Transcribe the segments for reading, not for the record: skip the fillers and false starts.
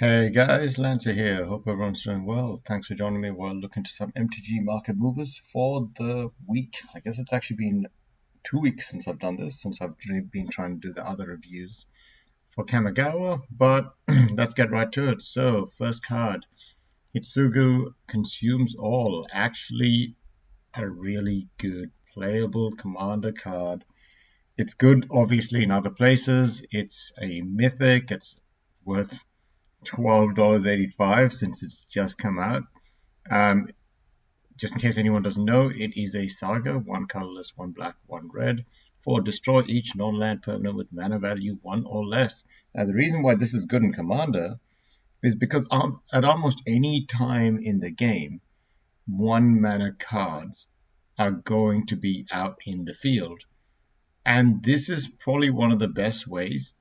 Hey guys, Lancer here. Hope everyone's doing well. Thanks for joining me while looking to some MTG market movers for the week. I guess it's actually been 2 weeks since I've done this, since I've been trying to do the other reviews for Kamigawa, but let's get right to it. So, first card, Hitsugu Consumes All. Actually, a really good playable commander card. It's good, obviously, in other places. It's a mythic. It's worth $12.85 since it's just come out. Um, just in case anyone doesn't know, it is a saga, one colorless, one black, one red, for destroy each non-land permanent with mana value 1 or less. Now, the reason why this is good in Commander is because at almost any time in the game, 1 mana cards are going to be out in the field. And this is probably one of the best ways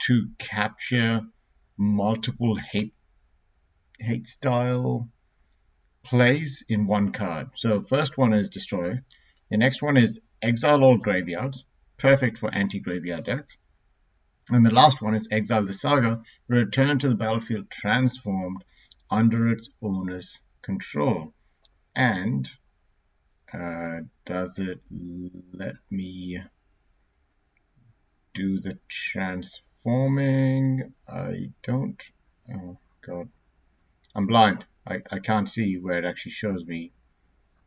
to capture multiple hate style plays in one card. So first one is Destroy. The next one is Exile all graveyards, perfect for anti-graveyard decks. And the last one is Exile the Saga, return to the battlefield transformed under its owner's control. And does it let me do the transforming? I don't. Oh god. I'm blind. I can't see where it actually shows me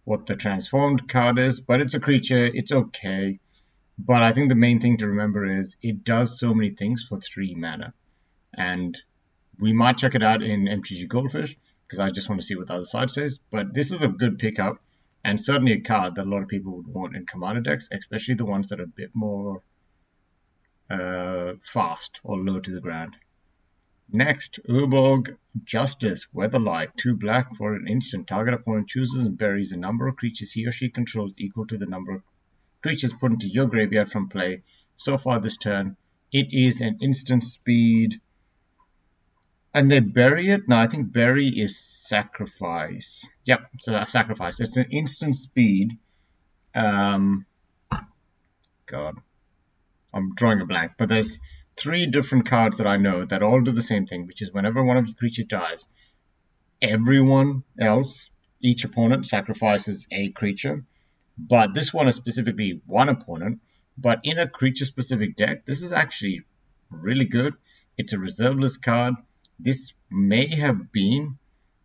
what the transformed card is, but it's a creature. It's okay. But I think the main thing to remember is it does so many things for 3 mana. And we might check it out in Mtg Goldfish because I just want to see what the other side says. But this is a good pickup and certainly a card that a lot of people would want in commander decks, especially the ones that are a bit more fast or low to the ground. Next, Urborg Justice, Weatherlight, 2 black for an instant. Target opponent chooses and buries a number of creatures he or she controls equal to the number of creatures put into your graveyard from play so far this turn. It is an instant speed. And they bury it? No, I think bury is sacrifice. Yep, so sacrifice. It's an instant speed. God, I'm drawing a blank, but there's 3 different cards that I know that all do the same thing, which is whenever one of your creatures dies, everyone else, each opponent sacrifices a creature, but this one is specifically one opponent. But in a creature-specific deck, this is actually really good. It's a reserve list card. This may have been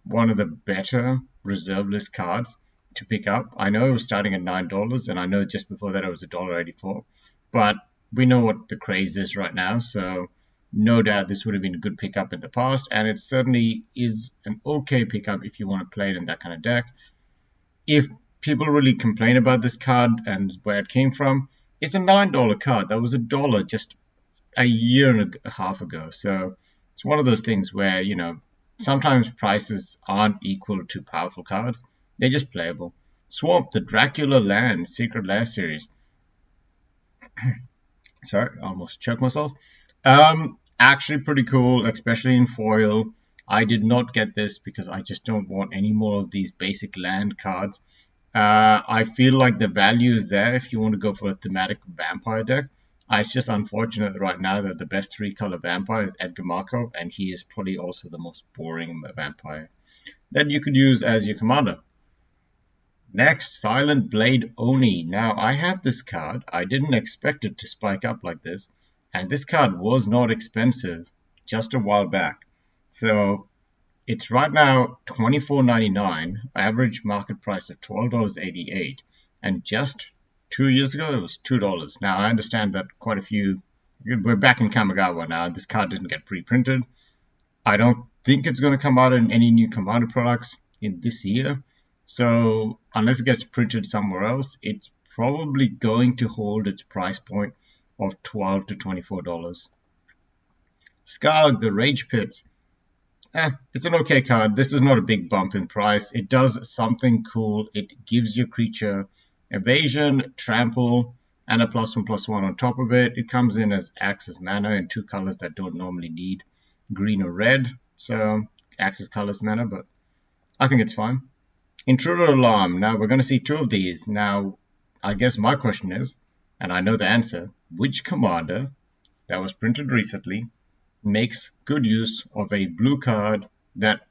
one of the better reserve list cards to pick up. I know it was starting at $9, and I know just before that it was $1.84, but we know what the craze is right now, so no doubt this would have been a good pickup in the past, and it certainly is an okay pickup if you want to play it in that kind of deck. If people really complain about this card and where it came from, it's a $9 card. That was $1 just a year and a half ago, so it's one of those things where, sometimes prices aren't equal to powerful cards. They're just playable. Swamp, the Dracula Land Secret Lair series. Sorry, I almost choked myself. Actually pretty cool, especially in foil. I did not get this because I just don't want any more of these basic land cards. I feel like the value is there if you want to go for a thematic vampire deck. It's just unfortunate right now that the best 3-color vampire is Edgar Markov, and he is probably also the most boring vampire that you could use as your commander. Next, Silent Blade Oni. Now, I have this card. I didn't expect it to spike up like this, and this card was not expensive just a while back. So, it's right now $24.99, average market price of $12.88, and just 2 years ago it was $2. Now, I understand that quite a few... We're back in Kamigawa now. This card didn't get pre-printed. I don't think it's going to come out in any new Commander products in this year. So unless it gets printed somewhere else, it's probably going to hold its price point of $12 to $24. Scarlet, the Rage Pits. It's an okay card. This is not a big bump in price. It does something cool. It gives your creature evasion, trample, and a +1/+1 on top of it. It comes in as acts as mana in 2 colors that don't normally need green or red. So acts as colors mana, but I think it's fine. Intruder Alarm. Now we're going to see 2 of these. Now, I guess my question is, and I know the answer, which commander that was printed recently makes good use of a blue card that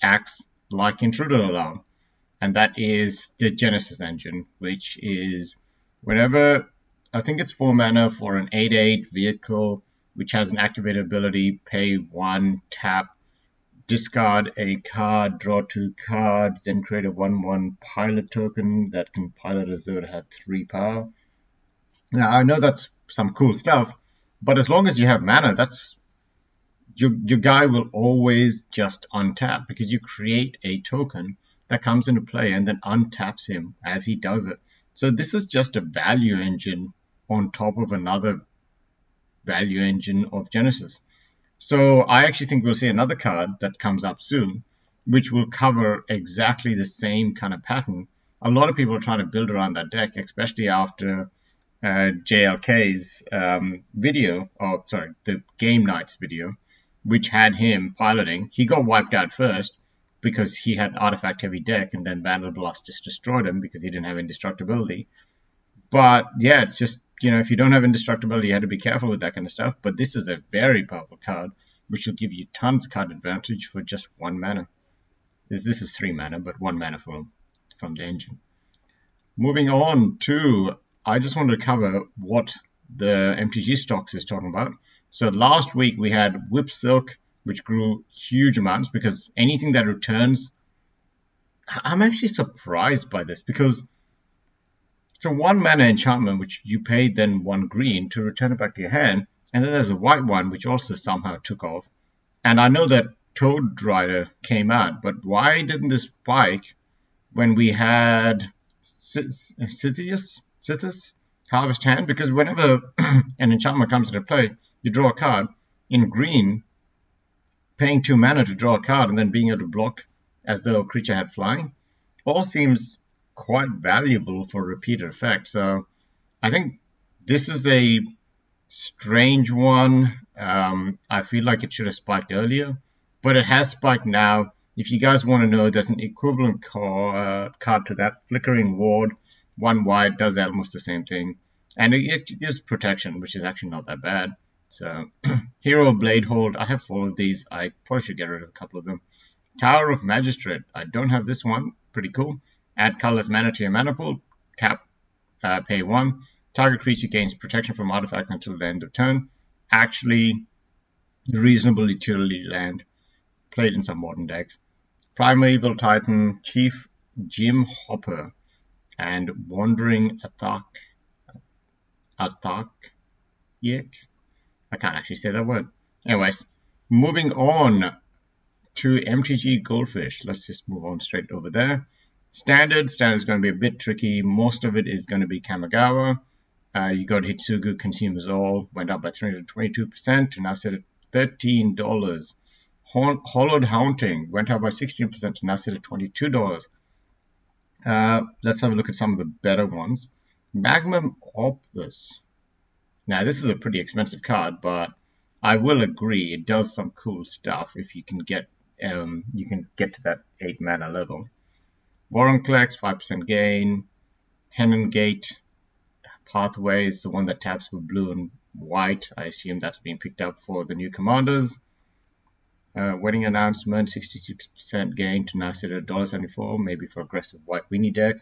acts like Intruder Alarm, and that is the Genesis engine, which is whenever, I think it's 4 mana for an 8/8 vehicle, which has an activated ability, pay 1, tap, discard a card, draw 2 cards, then create a 1/1 pilot token that can pilot as though it had 3 power. Now, I know that's some cool stuff, but as long as you have mana, that's your guy will always just untap because you create a token that comes into play and then untaps him as he does it. So this is just a value engine on top of another value engine of Genesis. So I actually think we'll see another card that comes up soon, which will cover exactly the same kind of pattern. A lot of people are trying to build around that deck, especially after JLK's video, or sorry, the Game Nights video, which had him piloting. He got wiped out first because he had an artifact-heavy deck, and then Vandal Blast just destroyed him because he didn't have indestructibility. But yeah, it's just, if you don't have indestructibility, you have to be careful with that kind of stuff. But this is a very powerful card, which will give you tons of card advantage for just 1 mana. This is 3 mana, but 1 mana from the engine. Moving on to, I just wanted to cover what the MTG stocks is talking about. So last week we had Whip Silk, which grew huge amounts because anything that returns, I'm actually surprised by this because it's a 1 mana enchantment which you paid then 1 green to return it back to your hand, and then there's a white one which also somehow took off. And I know that Toad Rider came out, but why didn't this spike when we had Sithis Harvest Hand? Because whenever an enchantment comes into play, you draw a card in green, paying 2 mana to draw a card and then being able to block as though a creature had flying, all seems quite valuable for repeated effect. So I think this is a strange one. I feel like it should have spiked earlier, but it has spiked now. If you guys want to know, there's an equivalent card to that, Flickering Ward. 1 white does almost the same thing, and it gives protection, which is actually not that bad. So Hero Blade Hold, I have 4 of these. I probably should get rid of a couple of them. Tower of Magistrate, I don't have this one. Pretty cool. Add colorless mana to your mana pool. Tap, pay 1. Target creature gains protection from artifacts until the end of turn. Actually, reasonable utility land. Played in some modern decks. Primeval Titan, Chief Jim Hopper, and Wandering Yek. I can't actually say that word. Anyways, moving on to MTG Goldfish. Let's just move on straight over there. Standard is going to be a bit tricky. Most of it is going to be Kamigawa. You got Hitsugu Consumers All, went up by 322% to now sit at $13. Hollowed Haunting went up by 16% to now sit at $22. Let's have a look at some of the better ones. Magnum Opus. Now, this is a pretty expensive card, but I will agree it does some cool stuff if you can get to that 8 mana level. Vorinclex, 5% gain. Henan Gate Pathway is the one that taps for blue and white. I assume that's being picked up for the new commanders. Wedding Announcement, 66% gain to now sit at $1.74, maybe for aggressive white weenie deck.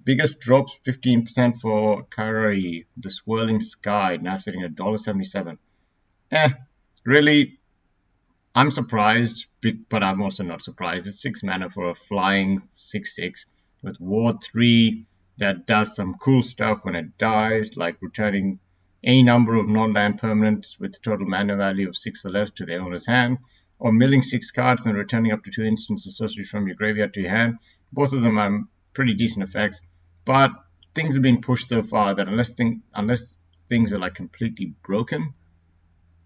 Biggest drops, 15% for Karai, the Swirling Sky, now sitting at $1.77. Really, I'm surprised, but I'm also not surprised. It's 6 mana for a flying 6/6 with Ward 3 that does some cool stuff when it dies, like returning any number of non-land permanents with total mana value of 6 or less to their owner's hand, or milling 6 cards and returning up to 2 instants or sorceries from your graveyard to your hand. Both of them are pretty decent effects, but things have been pushed so far that unless things are like completely broken,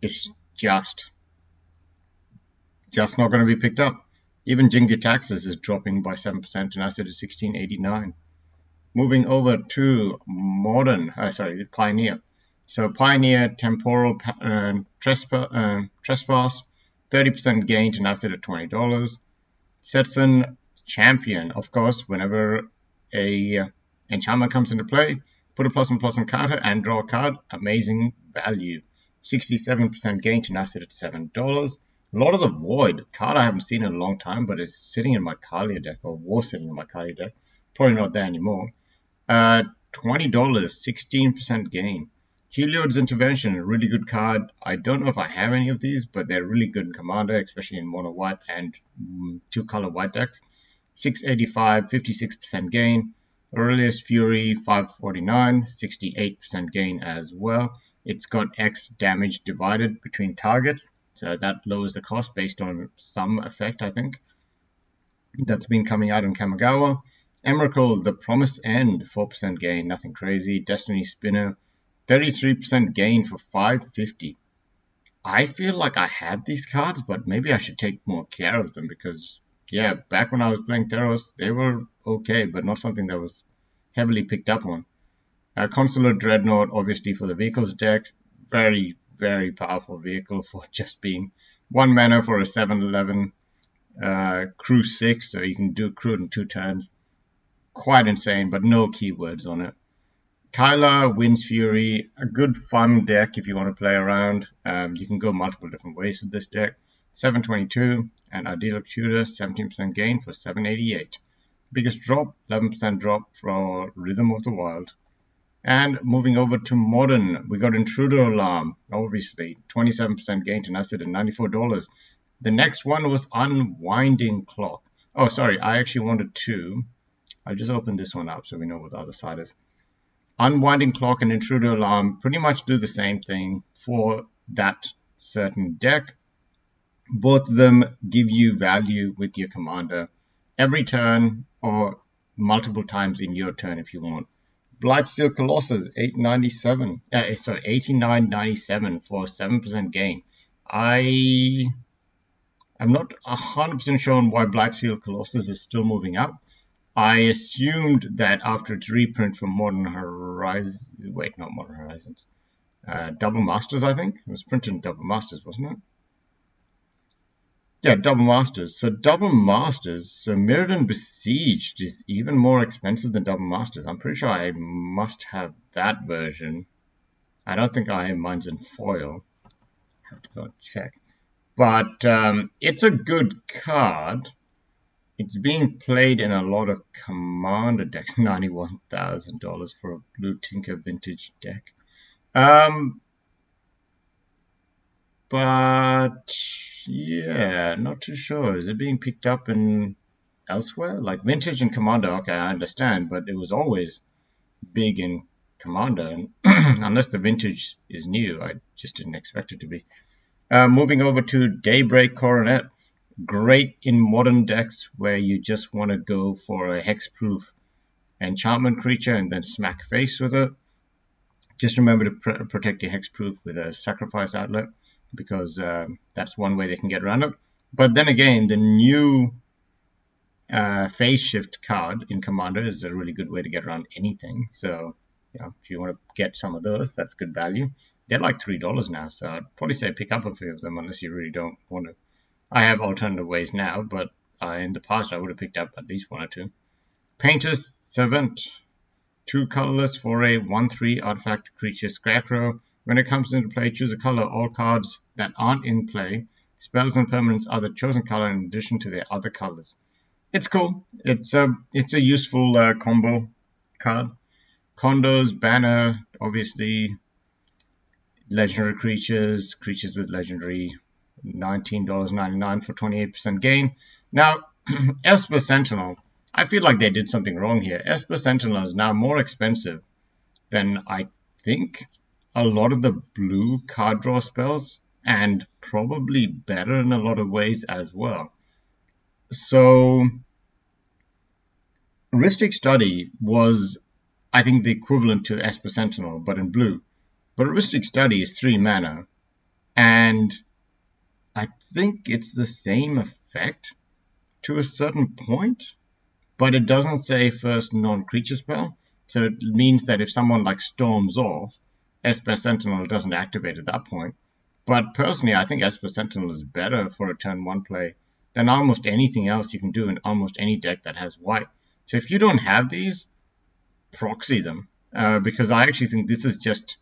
it's just not going to be picked up. Even Jinga Taxes is dropping by 7% to now sit at $16.89. Moving over to Pioneer. So Pioneer, Temporal Trespass, 30% gain to now sit at $20. Setsun Champion, of course, whenever a enchantment comes into play, put a +1/+1 counter and draw a card. Amazing value. 67% gain to now sit at $7. Lord of the Void, card I haven't seen in a long time, but is sitting in my Kalia deck, or was sitting in my Kalia deck. Probably not there anymore. $20, 16% gain. Heliod's Intervention, a really good card. I don't know if I have any of these, but they're really good in Commander, especially in mono white and two-color white decks. 685, 56% gain. Aurelius Fury, 549, 68% gain as well. It's got X damage divided between targets, so that lowers the cost based on some effect, I think. That's been coming out in Kamigawa. Emrakul, The Promised End, 4% gain, nothing crazy. Destiny Spinner, 33% gain for 550. I feel like I have these cards, but maybe I should take more care of them because, yeah, back when I was playing Theros, they were okay, but not something that was heavily picked up on. Consular Dreadnought, obviously for the vehicles deck, very, very powerful vehicle for just being 1 mana for a 7/11 crew 6, so you can do crew in 2 turns. Quite insane, but no keywords on it. Kyla, Wind's Fury, a good fun deck if you want to play around. You can go multiple different ways with this deck. 722, and Untitled Chapter, 17% gain for 788. Biggest drop, 11% drop for Rhythm of the Wild. And moving over to Modern, we got Intruder Alarm, obviously, 27% gain to now sit at $94. The next one was Unwinding Clock. Oh, sorry, I actually wanted two. I'll just open this one up so we know what the other side is. Unwinding Clock and Intruder Alarm pretty much do the same thing for that certain deck. Both of them give you value with your commander every turn or multiple times in your turn if you want. Blightsteel Colossus, 89.97 for 7% gain. I am not 100% sure on why Blightsteel Colossus is still moving up. I assumed that after its reprint from Modern Horizons, wait, not Modern Horizons, Double Masters, I think. It was printed in Double Masters, wasn't it? Yeah, Double Masters. So Double Masters, so Mirrodin Besieged is even more expensive than Double Masters. I'm pretty sure I must have that version. I don't think I have mine's in foil. I have to go check. But it's a good card. It's being played in a lot of Commander decks. $91,000 for a Blue Tinker vintage deck. But yeah, not too sure. Is it being picked up in elsewhere? Like Vintage and Commander, okay, I understand, but it was always big in Commander, and unless the Vintage is new, I just didn't expect it to be. Moving over to Daybreak Coronet. Great in modern decks where you just want to go for a hexproof enchantment creature and then smack face with it. Just remember to protect your hexproof with a sacrifice outlet, because that's one way they can get around it. But then again, the new phase shift card in Commander is a really good way to get around anything. So, if you want to get some of those, that's good value. They're like $3 now, so I'd probably say pick up a few of them unless you really don't want to. I have alternative ways now, but in the past I would have picked up at least one or two. Painter's Servant. 2 colorless for a 1/3 artifact creature Scarecrow. When it comes into play, choose a color. All cards that aren't in play, spells and permanents are the chosen color in addition to their other colors. It's cool. It's a useful combo card. Condos, Banner, obviously. Legendary creatures with legendary, $19.99 for 28% gain. Now, Esper Sentinel. I feel like they did something wrong here. Esper Sentinel is now more expensive than I think a lot of the blue card draw spells, and probably better in a lot of ways as well. So Rhystic Study was, I think, the equivalent to Esper Sentinel, but in blue. But Rhystic Study is 3 mana, and I think it's the same effect to a certain point, but it doesn't say first non-creature spell, so it means that if someone like storms off, Esper Sentinel doesn't activate at that point. But personally, I think Esper Sentinel is better for a turn 1 play than almost anything else you can do in almost any deck that has white. So if you don't have these, proxy them, because I actually think this is just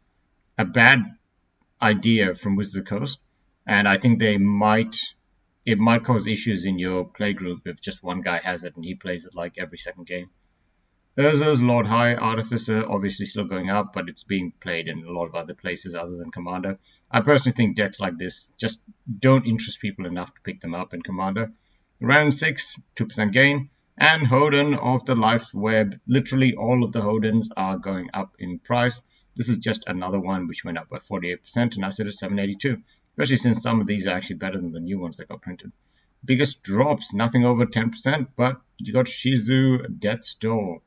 a bad idea from Wizards of the Coast, and I think it might cause issues in your play group if just one guy has it and he plays it like every second game. Urza's Lord High Artificer obviously still going up, but it's being played in a lot of other places other than Commander. I personally think decks like this just don't interest people enough to pick them up in Commander. Round 6, 2% gain, and Hoden of the Life's Web. Literally all of the Hodens are going up in price. This is just another one which went up by 48%, and I said it's 782, especially since some of these are actually better than the new ones that got printed. Biggest drops, nothing over 10%, but you got Shizu Death's Door,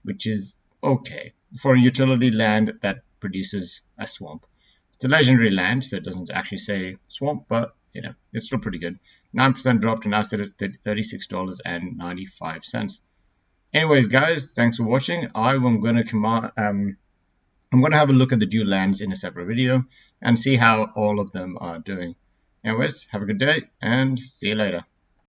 which is okay for a utility land that produces a swamp. It's a legendary land, so it doesn't actually say swamp, but you know, it's still pretty good. 9% drop to now set at $36.95. Anyways, guys, thanks for watching. I'm going to have a look at the dual lands in a separate video and see how all of them are doing. Anyways, have a good day and see you later.